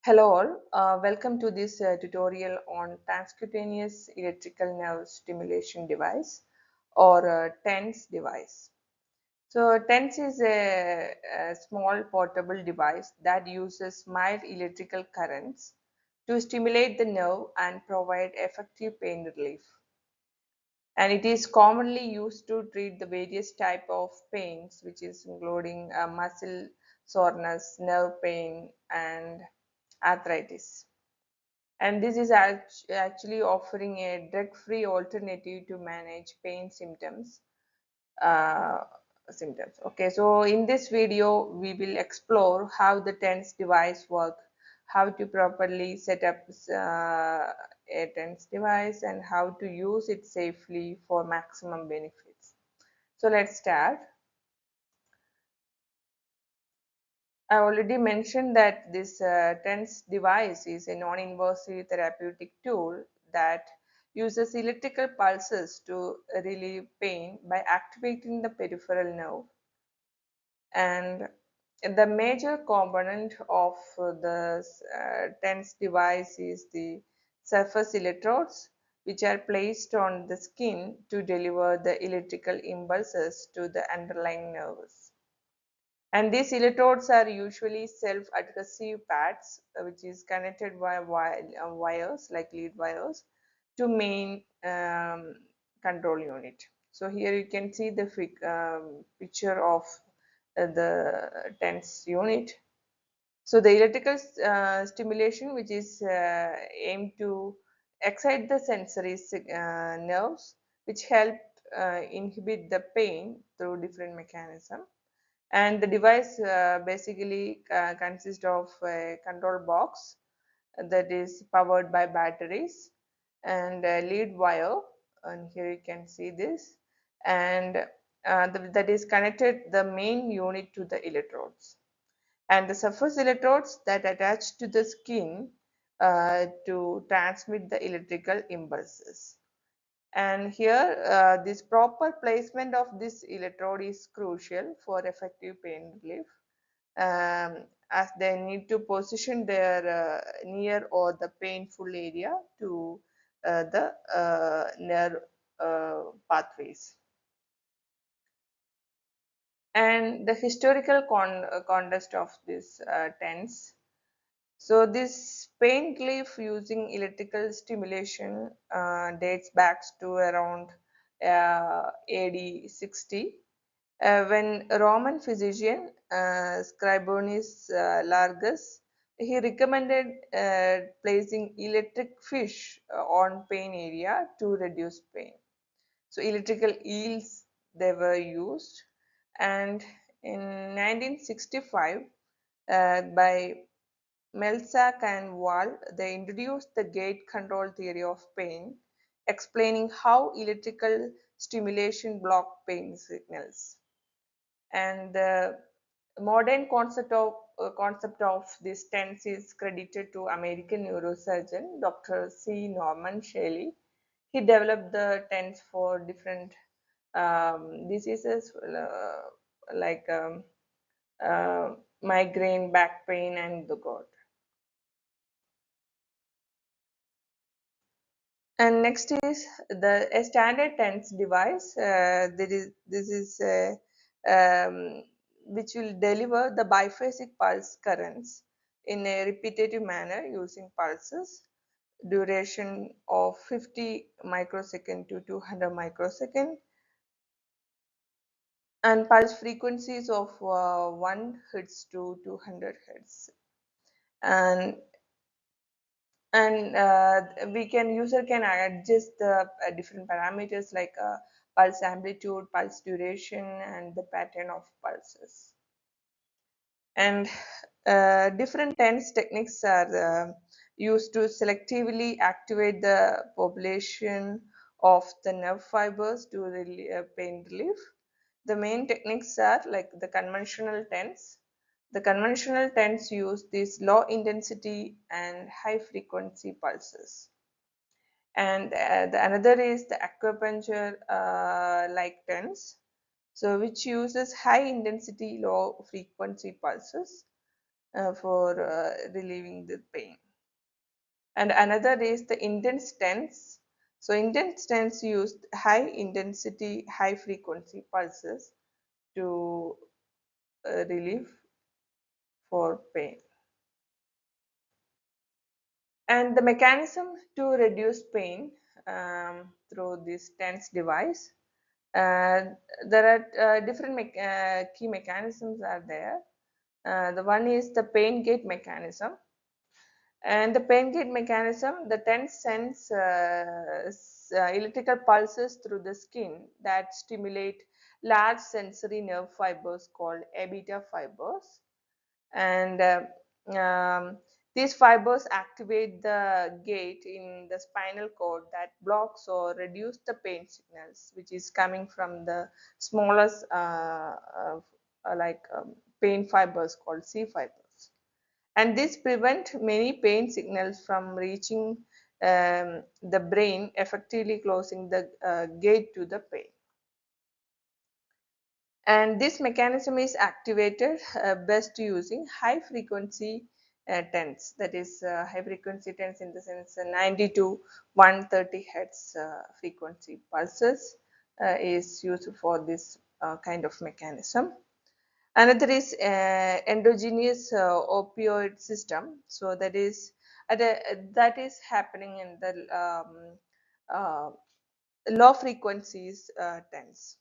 Hello all, welcome to this tutorial on transcutaneous electrical nerve stimulation device or TENS device. So TENS is a small portable device that uses mild electrical currents to stimulate the nerve and provide effective pain relief. And it is commonly used to treat the various type of pains, which is including muscle soreness, nerve pain, and arthritis. And this is actually offering a drug-free alternative to manage pain uh, symptoms. Okay, so in this video we will explore how the TENS device work, how to properly set up a TENS device, and how to use it safely for maximum benefits. So let's start. I already mentioned that this TENS device is a non-invasive therapeutic tool that uses electrical pulses to relieve pain by activating the peripheral nerve. And the major component of the TENS device is the surface electrodes, which are placed on the skin to deliver the electrical impulses to the underlying nerves. And these electrodes are usually self-adhesive pads, which is connected by wires like lead wires to main control unit. So here you can see the picture of the TENS unit. So the electrical stimulation, which is aimed to excite the sensory nerves, which help inhibit the pain through different mechanisms. And the device basically consists of a control box that is powered by batteries and a lead wire, and here you can see this, and that is connected the main unit to the electrodes, and the surface electrodes that attach to the skin to transmit the electrical impulses. And here this proper placement of this electrode is crucial for effective pain relief, as they need to position their near or the painful area to the nerve pathways. And the historical context of this TENS. So this pain relief using electrical stimulation dates back to around AD 60, when Roman physician Scribonius Largus, he recommended placing electric fish on pain area to reduce pain. So electrical eels they were used, and in 1965 by Melsack and Wall, they introduced the gate control theory of pain, explaining how electrical stimulation block pain signals. And the modern concept of this TENS is credited to American neurosurgeon Dr. C. Norman Shelley. He developed the TENS for different diseases like migraine, back pain, and the gout. And next is a standard TENS device. This is which will deliver the biphasic pulse currents in a repetitive manner using pulses duration of 50 microsecond to 200 microsecond, and pulse frequencies of 1 hertz to 200 hertz. And we can user can adjust the different parameters like pulse amplitude, pulse duration, and the pattern of pulses. And different TENS techniques are used to selectively activate the population of the nerve fibers to pain relief. The main techniques are like the conventional TENS. The conventional TENS use these low intensity and high frequency pulses. And another is the acupuncture like TENS, so which uses high intensity low frequency pulses. for relieving the pain. And another is the intense tense. So intense tense used high intensity, high frequency pulses to relieve for pain. And the mechanism to reduce pain through this tense device, uh, there are different key mechanisms are there. The one is the pain gate mechanism. And the pain gate mechanism, the tense sends electrical pulses through the skin that stimulate large sensory nerve fibers called A beta fibers. And these fibers activate the gate in the spinal cord that blocks or reduce the pain signals, which is coming from the smallest like pain fibers called C fibers. And this prevent many pain signals from reaching the brain, effectively closing the gate to the pain. And this mechanism is activated best using high frequency TENS, that is high frequency TENS in the sense 90 to 130 hertz frequency pulses is used for this kind of mechanism. Another is endogenous opioid system. So that is happening in the uh, low frequencies TENS.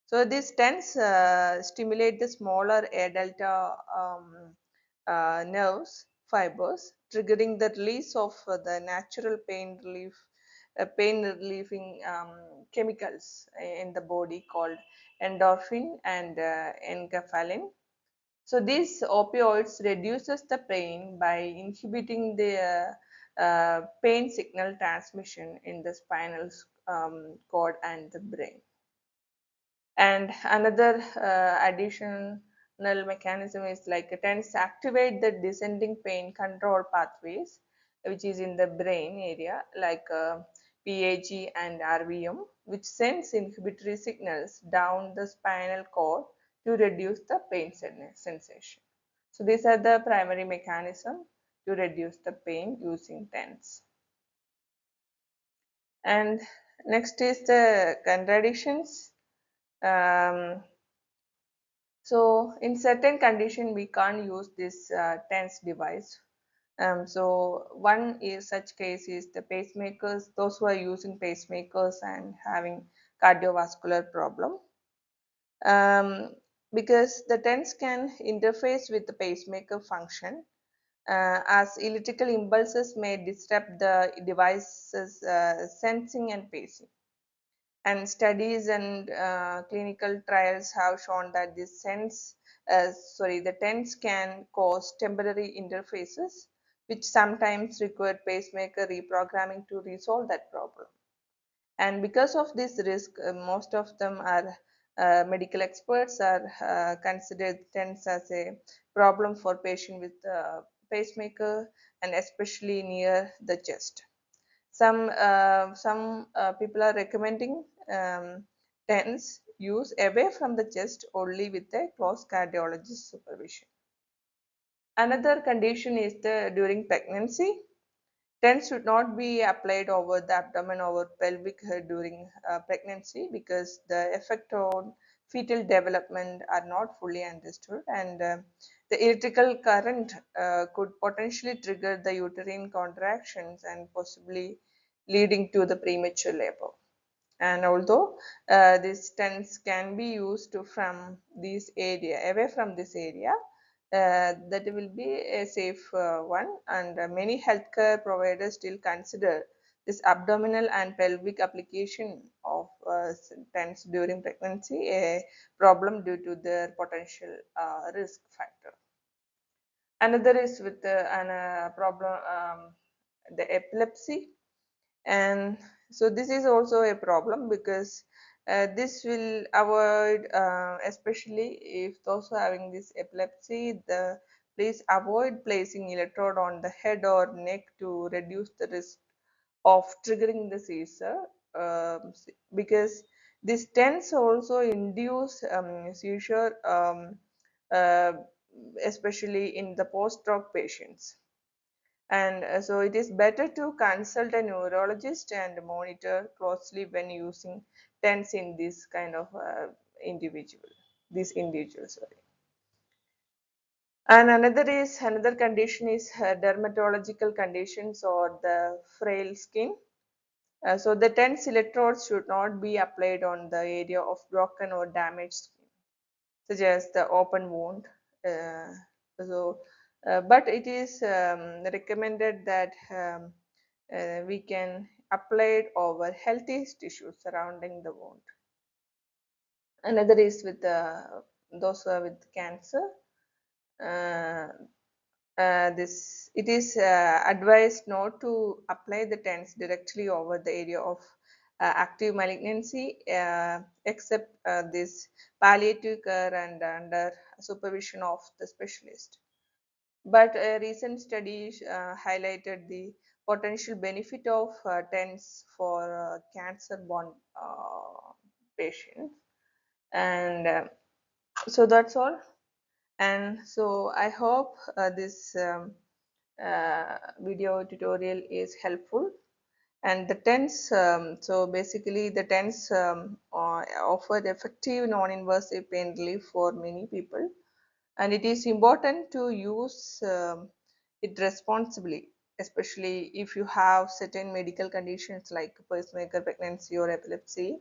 So these TENS stimulate the smaller A delta nerves fibers, triggering the release of the natural pain relieving chemicals in the body called endorphin and enkephalin. So these opioids reduces the pain by inhibiting the pain signal transmission in the spinal cord and the brain. And another additional mechanism is like it tends to activate the descending pain control pathways, which is in the brain area, like PAG and RVM, which sends inhibitory signals down the spinal cord to reduce the pain sensation. So these are the primary mechanism to reduce the pain using TENS. And next is the contradictions. um, So in certain condition, we can't use this TENS device. So one is such case is the pacemakers, those who are using pacemakers and having cardiovascular problem. Um, because the TENS can interface with the pacemaker function as electrical impulses may disrupt the device's sensing and pacing. And studies and clinical trials have shown that the TENS can cause temporary interfaces, which sometimes require pacemaker reprogramming to resolve that problem. And because of this risk, most of them are medical experts are considered TENS as a problem for patient with pacemaker and especially near the chest. Some people are recommending TENS use away from the chest only with a close cardiologist supervision. Another condition is the during pregnancy. TENS should not be applied over the abdomen or pelvic during pregnancy because the effect on fetal development are not fully understood, and the electrical current could potentially trigger the uterine contractions and possibly leading to the premature labor. And although these TENS can be used from this area, away from this area, that will be a safe one, and many healthcare providers still consider this abdominal and pelvic application of TENS during pregnancy a problem due to their potential risk factor. Another is with an problem, the epilepsy. And so this is also a problem because this will avoid especially if those who are having this epilepsy, the please avoid placing electrode on the head or neck to reduce the risk of triggering the seizure, because this tends also induce seizure uh, especially in the post-stroke patients. And so it is better to consult a neurologist and monitor closely when using TENS in this kind of individual, these individuals. Sorry. And another condition is dermatological conditions or the frail skin. So the TENS electrodes should not be applied on the area of broken or damaged skin, such as the open wound. Uh, but it is recommended that we can apply it over healthy tissues surrounding the wound. Another is with those with cancer. Uh, this it is advised not to apply the TENS directly over the area of active malignancy, except this palliative care and under supervision of the specialist. But a recent study highlighted the potential benefit of TENS for cancer-born patients. And so that's all. And so I hope this video tutorial is helpful. And the TENS, so basically the TENS offered effective non-invasive pain relief for many people, and it is important to use it responsibly, especially if you have certain medical conditions like pacemaker, pregnancy, or epilepsy.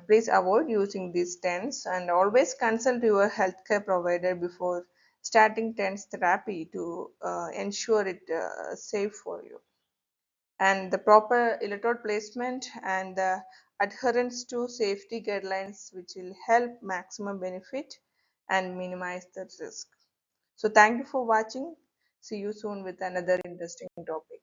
Please avoid using these TENS and always consult your healthcare provider before starting TENS therapy to ensure it safe for you. And the proper electrode placement and the adherence to safety guidelines, which will help maximum benefit and minimize the risk. So thank you for watching. See you soon with another interesting topic.